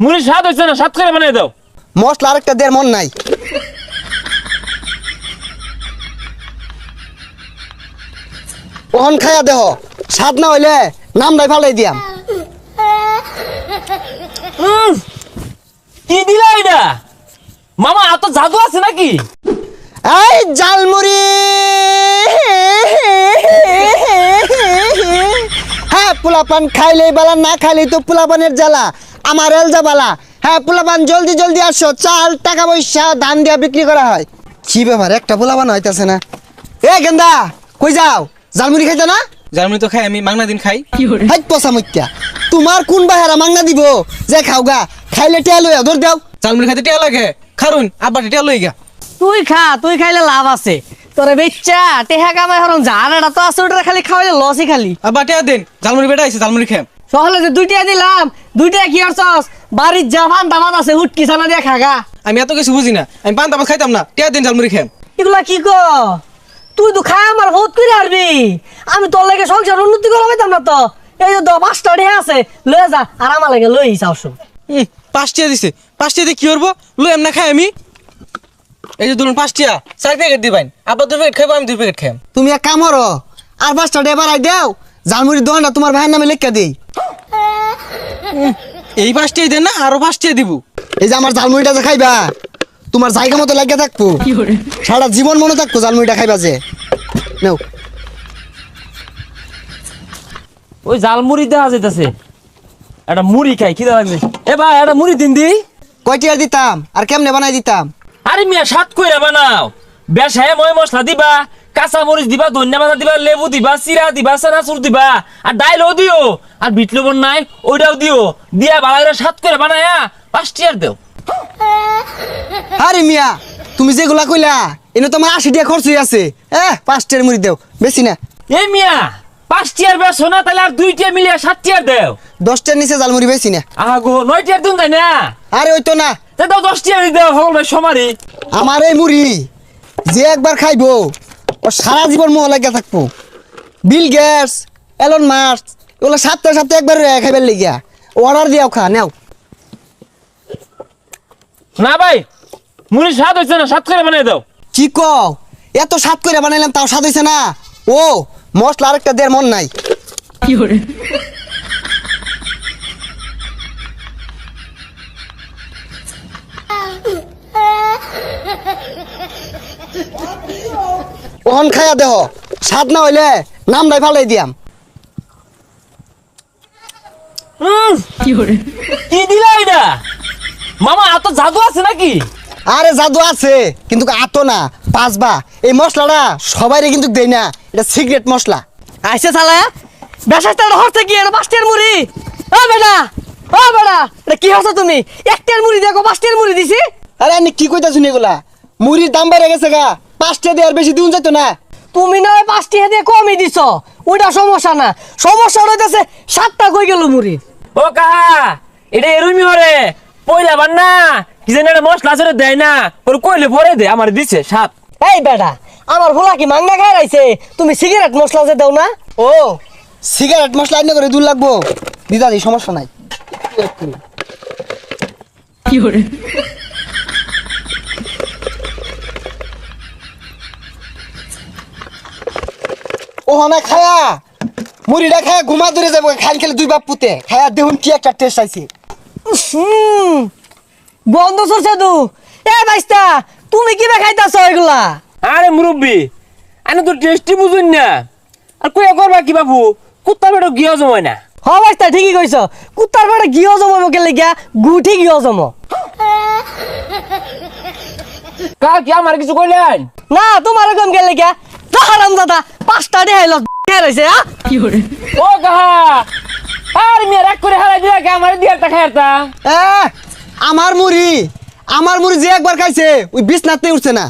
মুড়ি স্বাদ হচ্ছে না, স্বাদ করে বানিয়ে দাও। মশলা আরেকটা দেড় মন নাই। ওহন খাইয়া দেহ, স্বাদ না হইলে নামটাই ফালাই দিয়াম। কি দিলা এটা মামা? এত জাদু আছে নাকি? এই জালমুড়ি, হ্যাঁ পোলাপান খাইলেই বালা, না খাইলেই তো পোলাপানের জ্বালা। আমার এলজা বালা। হ্যাঁ পোলাপান জলদি জলদি আসো, চাল টাকা পয়সা ধান দিয়া বিক্রি করা হয়। কি ব্যাপার, একটা পোলাপান হইতাছে না। এ গেন্দা কই যাও? জালমুড়ি খাইতো না? জার্মানি তো খাই, আমি মাংনা দিন খাই। হাই পচা মত্যা, তোমার কোন বাহারা মাংনা দিব যে খাওগা? খাইলে টেয়া লইয়া ধর দেও। জার্মানি খাইতে টিয়া লাগে, খারুন আব্বা টিয়া লই গা। তুই খা, তুই খাইলে লাভ আছে। তোরে বেচ্চা টেহা কামাই হরন জানাটা তো আছে, ওটা খালি খাওয়াইলে লসই খালি। আব্বা টিয়া দেন, জার্মানি বেটা আইছে, জার্মানি খাম। সহলে যে দুইটা দিলাম, দুইটা কি করছস? বাড়ির জামান দামাত আছে, হুটকি ছানা দিয়ে খাগা। আমি এত কিছু বুঝি না, আমি পান তামাক খাইতাম না। টিয়া দেন, জার্মানি খাম। এগুলা কি কো? তুই তো খাই আমার বহুত করে আরবি। আমি তোর লাগে সংসার উন্নতি করা পাইতাম না তো। এই যে 5টা ঢে আছে, লয়ে যা আর আমার লাগে লই যাও সব। 5 টিয়া দিছে, 5 টিয়া দিয়ে কি করবো? লই এমনা খাই আমি। এই যে ধরুন 5 টিয়া, 4 প্যাকেট দিবেন। আব্বা 2 প্যাকেট খাইবো, আমি 2 প্যাকেট খাম। তুমি এক কাম করো, আর 5টা ডে বাড়াই দেও, জালমুড়ির দোকানটা তোমার ভাইয়ের নামে লেখা দেই। এই 5 টিয়া দেন না, আরো 5 টিয়া দিব। এই যে আমার জালমুড়িটা যে খাইবা, তোমার জায়গা মতো লাগিয়ে থাকবো, সারা জীবন মনে থাকবো জালমুড়িটা খাইবা যে। নেও। ওই জাল মুড়ি দেওয়া যাইতেছে, একটা মুড়ি খাই, খিদা লাগছে। এ ভাই একটা মুড়ি দিন দি। কয়টি আর দিতাম আর কেমনে বানাই দিতাম? আরে মিয়া স্বাদ কইরা বানাও। বেশায় ময় মশলা দিবা, কাঁচা মরিচ দিবা, ধনিয়া পাতা দিবা, লেবু দিবা, চিরা দিবা, চানাচুর দিবা, আর ডাইলও দিও, আর বিট লবণ নাই ওইটাও দিও। দিয়া ভালো করে স্বাদ করে বানায়া 5 টিয়ার দেও। আরে মিয়া, তুমি যেগুলা কইলা এনে তোমার 80 টাকা খরচ হয়ে আছে। 5টার মুড়ি দেও, বেশি না। এই মিয়া 5 টিয়ার বেশো না, তাহলে আর 2 টিয়া মিলিয়ে 7 টিয়ার দেও। 10টার নিচে জালমুড়ি বেশি না। আগো 9 টিয়ার দিন তাই না? আরে ওই তো না, তাই দাও 10 টিয়ার দেও, সকল ভাই সমারি। আমার এই মুড়ি যে একবার খাইবো ও সারা জীবন মোহ লাগিয়া থাকবো। বিল গেটস, এলন মাস্ক এগুলো সপ্তাহে সপ্তাহে একবার খাইবার লেগিয়া অর্ডার দিয়াও খা নেও। না ভাই, মুড়ি স্বাদ হচ্ছে না, স্বাদ করে বানিয়ে দাও। কি কও? এত স্বাদ করে বানাইলাম তাও স্বাদ হইছে না? ও মশলা আরেকটা দেড় মন নাই। ওহন খাইয়া দেহ, স্বাদ না হইলে নামটাই ফালাই দিয়াম। কি দিলা এটা মামা? এত জাদু আছে নাকি? আরে জাদু আছে, কিন্তু আতো না পাঁচবা। এই মশলাটা সবাইরে কিন্তু দেই না, এটা সিক্রেট মশলা। আইসে শালা, বেশাইতে হরছে কি? এটা 5টার মুড়ি। ও বেটা, ও বেটা, এটা কি হচ্ছে তুমি? 1টার মুড়ি দেখো 5টার মুড়ি দিছি। আরে আমি কি কইতা শুনি এগুলা? মুড়ির দাম বেড়ে গেছে গা, 5টা দিয়ে আর বেশি দিন যেত না। তুমি না 5টা দিয়ে কমই দিছ, ওইটা সমস্যা না। সমস্যা হইতেছে 7টা কই গেল মুড়ি। ও কাহা, এটা এরুমি হরে পয়লা বান না, কি জানি একটা মশলা আছে দেয় না, ওর কইলে পরে দে, আমার দিছে 7। এই বেটা, আমার ভোলা কি মাংনা খাই রাইছে? তুমি সিগারেট মশলা যে দাও না? ও সিগারেট মশলা আইনে করে দূর লাগবো, দিদা দি সমস্যা নাই। ও না খায়া মুড়িটা খায়া ঘুমা ধরে যাবো, খালি খালি 2 বাপ পুতে খায়া দেখুন কি একটা টেস্ট আইছে। বন্ধ করছে তু। এ বাইস্তা, তুমি কি খাইতাছ এগুলা? আরে মুরব্বি, আমি তো টেস্টি বুঝুন না, আর কইয়া করবা কি বাবু? কুত্তার বেটা গিয়া জমায় না। হ বাইস্তা, ঠিকই কইছ। কুত্তার বেটা গিয়ে জমাবো কেলে গিয়া, গুঠি গিয়ে জমো কা কি আমার কিছু কইলেন না। তোমার কম গেলে গিয়া হারাম দাদা 5টা দিয়ে হাইল রয়েছে। ও কাহা, আর মেয়ে রাগ করে হারাই দিয়া কে আমার দিয়ে একটা খাইতা। আমার মুড়ি যে একবার খাইছে ওই বিছনাতে উঠছে না।